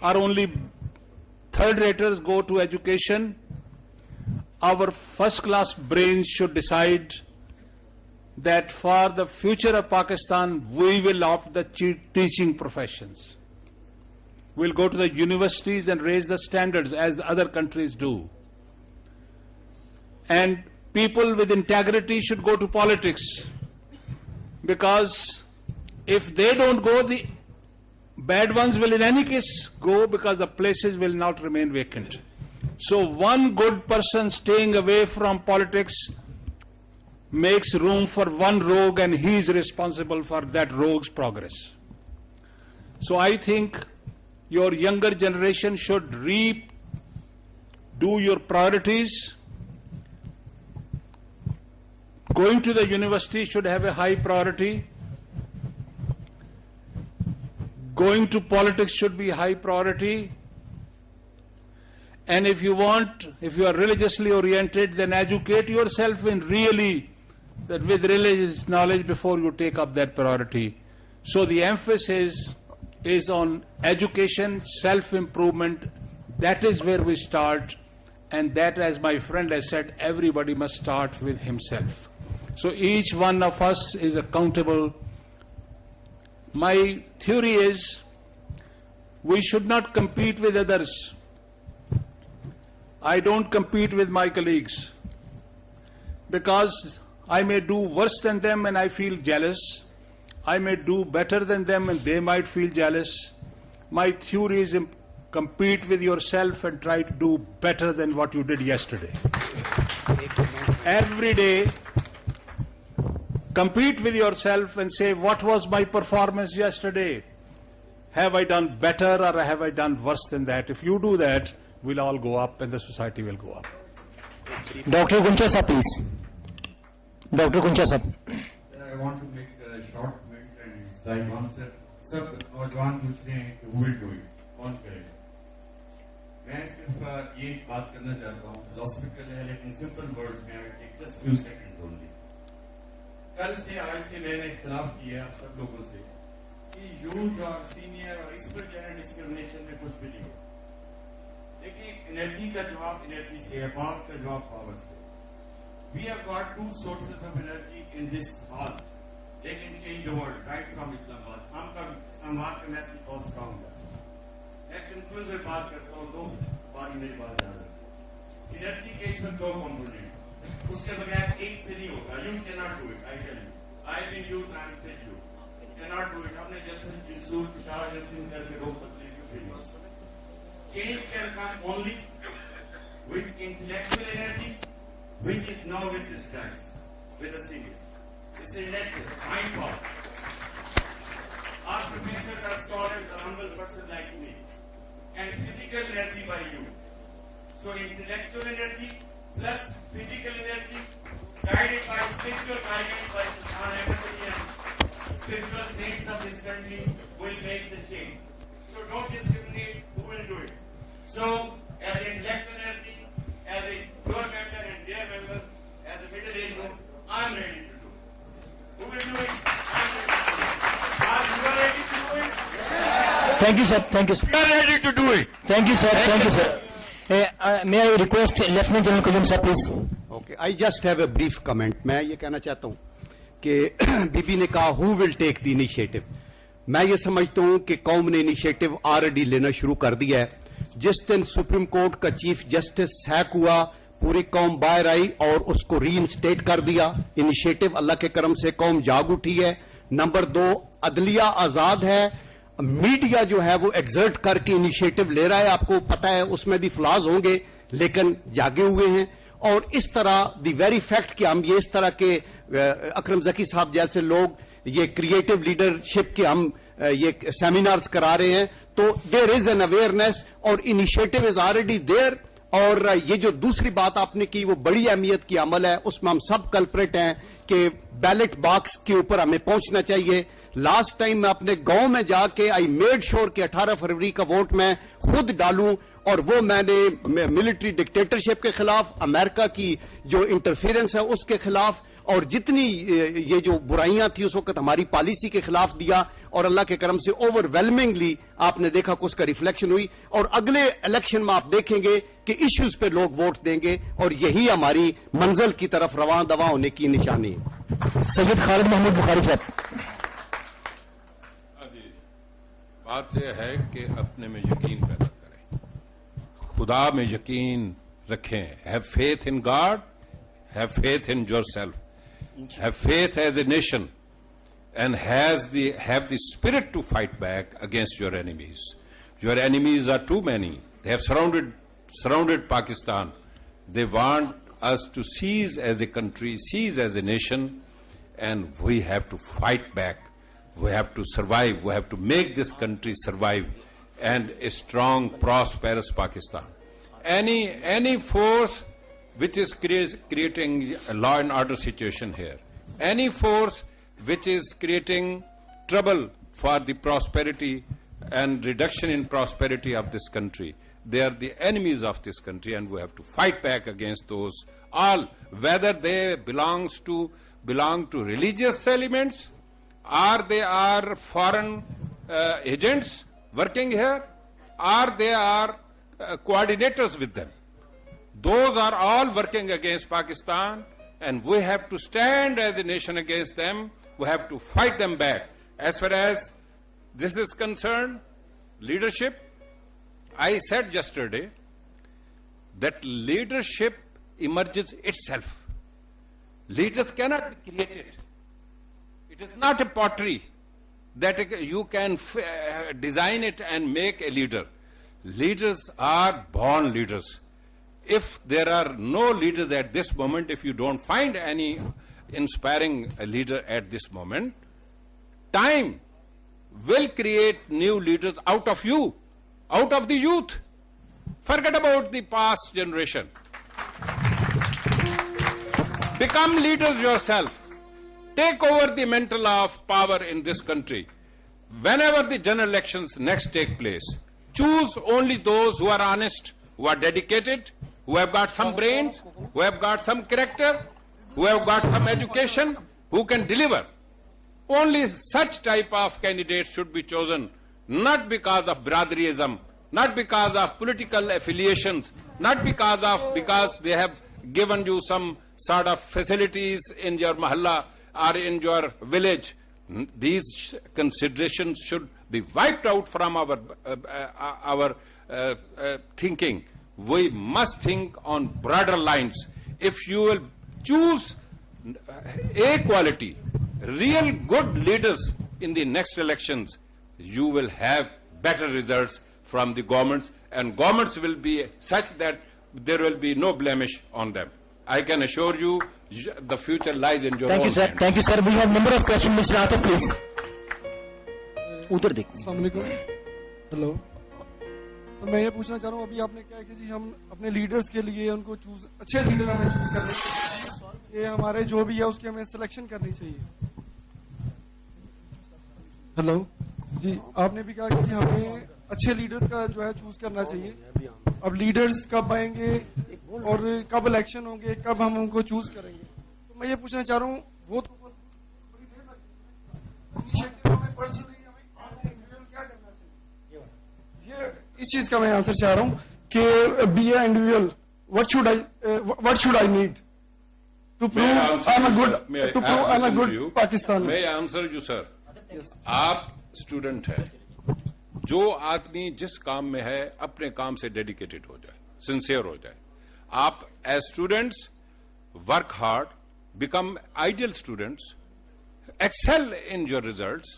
or only third raters go to education. Our first class brains should decide that for the future of Pakistan, we will opt the teaching professions. We'll go to the universities and raise the standards as the other countries do. And people with integrity should go to politics, because if they don't go, the bad ones will in any case go, because the places will not remain vacant. So one good person staying away from politics makes room for one rogue, and he is responsible for that rogue's progress. So I think your younger generation should do your priorities. Going to the university should have a high priority. Going to politics should be high priority. And if you are religiously oriented, then educate yourself with religious knowledge before you take up that priority. So the emphasis is on education, self-improvement. That is where we start. And that, as my friend has said, everybody must start with himself. So each one of us is accountable. My theory is we should not compete with others. I don't compete with my colleagues, because I may do worse than them and I feel jealous. I may do better than them and they might feel jealous. My theory is compete with yourself and try to do better than what you did yesterday. Every day, compete with yourself and say, what was my performance yesterday? Have I done better or have I done worse than that? If you do that, we'll all go up and the society will go up. Dr. Guncha sir, please. Dr. Guncha sir. I want to make a short comment and like one sir. सब नौजवान पूछ रहे हैं कि who will do it, कौन करेगा? मैं सिर्फ ये बात करना चाहता हूँ, philosophical है लेकिन simple words में I take just few seconds only. कल से आज से मैंने इख्तिलाफ किया सब लोगों से कि यूथ और सीनियर और इस पर जो है डिस्क्रिमिनेशन में कुछ भी नहीं हो, लेकिन एनर्जी का जवाब एनर्जी से है, पावर का जवाब पावर से. We have got two sources of energy in this hall. They can change the world right from Islamabad. हम का इस्लामाबाद का मैसेज बहुत स्ट्रांग है. मैं कंक्लूजन बात करता हूँ, दो बारी मेरी बात याद रखो. एनर्जी के इसमें दो कंपोनेंट, उसके बगैर एक से नहीं होगा. You cannot do it. I tell you. I've been youth, I'm still youth. Cannot do it. हमने जैसे जिसूर पिशाच नसीम करके रोक पत्नी को फिर change can come only with intellectual energy, which is now with this guys, with a senior. It's intellectual, mind power. Our professors are scholars, a humble person like me, and physical energy by you. So intellectual energy plus physical energy, guided by spiritual guidance by Sultan Ahmed and spiritual saints of this country, will make the change. So don't discriminate who will do it. So as the intellectual energy, as a your member and their member, as a middle-aged group, I'm ready to do it. Who will do it? I'm ready to do it. Are you ready to do it? Thank you, sir. Thank you, sir. We are ready to do it. Thank you, sir. Thank you, sir. May I request Lieutenant General Qayyum sir, please? Okay, I just have a brief comment. मैं ये कहना चाहता हूँ कि बीबी ने कहा who will take the initiative. मैं ये समझता हूँ कि कौम ने इनिशिएटिव ऑलरेडी लेना शुरू कर दिया है. जिस दिन सुप्रीम कोर्ट का चीफ जस्टिस सैक हुआ, पूरी कौम बाहर आई और उसको रीइंस्टेट कर दिया. इनिशिएटिव अल्लाह के करम से कौम जाग उठी है. नंबर 2, अदलिया आजाद है. मीडिया जो है वो एग्जर्ट करके इनिशिएटिव ले रहा है. आपको पता है उसमें भी फ्लॉज होंगे, लेकिन जागे हुए हैं. और इस तरह द वेरी फैक्ट कि हम ये इस तरह के अकरम जकी साहब जैसे लोग ये क्रिएटिव लीडरशिप के हम ये सेमिनार्स करा रहे हैं, तो देयर इज एन अवेयरनेस और इनिशिएटिव इज ऑलरेडी देयर. और ये जो दूसरी बात आपने की वो बड़ी अहमियत की अमल है, उसमें हम सब कल्प्रेट हैं कि बैलेट बॉक्स के ऊपर हमें पहुंचना चाहिए. लास्ट टाइम मैं अपने गांव में जाके आई मेड श्योर कि 18 फरवरी का वोट मैं खुद डालूं, और वो मैंने मिलिट्री डिक्टेटरशिप के खिलाफ, अमेरिका की जो इंटरफेरेंस है उसके खिलाफ, और जितनी ये जो बुराइयां थी उस वक्त हमारी पॉलिसी के खिलाफ दिया, और अल्लाह के करम से ओवरवेलमिंगली आपने देखा कि उसका रिफ्लेक्शन हुई। और अगले इलेक्शन में आप देखेंगे कि इश्यूज पे लोग वोट देंगे, और यही हमारी मंजिल की तरफ रवां दवा होने की निशानी है। सैयद खालिद महमूद बुखारी साहब। बात यह है कि अपने में यकीन पैदा करें, खुदा में यकीन रखें। Have faith in God, have faith in yourself, have faith as a nation, and have the spirit to fight back against your enemies. Your enemies are too many. They have surrounded Pakistan. They want us to cease as a country, cease as a nation, and we have to fight back. We have to survive. We have to make this country survive, and a strong, prosperous Pakistan. Any force which is creating a law and order situation here, any force which is creating trouble for the prosperity and reduction in prosperity of this country, they are the enemies of this country, and we have to fight back against those all, whether they belong to religious elements, or they are foreign agents working here, or they are coordinators with them. Those are all working against Pakistan, and we have to stand as a nation against them. We have to fight them back. As far as this is concerned, leadership, I said yesterday that leadership emerges itself. Leaders cannot be created. It is not a pottery that you can design it and make a leader. Leaders are born leaders. If there are no leaders at this moment, if you don't find any inspiring leader at this moment, time will create new leaders out of you, out of the youth. Forget about the past generation. Become leaders yourself. Take over the mantle of power in this country. Whenever the general elections next take place, choose only those who are honest, who are dedicated, who have got some brains, who have got some character, who have got some education, who can deliver. Only such type of candidates should be chosen, not because of brotherlyism, not because of political affiliations, not because they have given you some sort of facilities in your mahalla or in your village. These considerations should be wiped out from our thinking. We must think on broader lines. If you will choose A quality, real good leaders in the next elections, you will have better results from the governments, and governments will be such that there will be no blemish on them. I can assure you the future lies in your own hands. Thank you, sir. We have number of questions. Mr. Atif, please. उधर देखिए। अस्सलाम वालेकुम। Hello sir, मैं ये पूछना चाह रहा हूँ, अभी आपने क्या है कि जी हम अपने लीडर्स के लिए उनको चूज, अच्छे लीडर हमें चूज करने चाहिए, ये हमारे जो भी है उसकी हमें सिलेक्शन करनी चाहिए। हेलो जी, आपने भी कहा कि जी हमें अच्छे लीडर्स का जो है चूज करना चाहिए। अब लीडर्स कब आएंगे और कब इलेक्शन होंगे, कब हम उनको चूज करेंगे, तो मैं ये पूछना चाह रहा हूँ, वो तो बड़ी देर लगेगी, हमें पर्सनली क्या करना चाहिए, ये इस चीज का मैं आंसर चाह रहा हूँ कि be a individual, what should I need to prove I am a good Pakistan. मैं आंसर यू सर, आप स्टूडेंट है, जो आदमी जिस काम में है अपने काम से डेडिकेटेड हो जाए, सिंसियर हो जाए। आप as students work hard, become ideal students, excel in your results,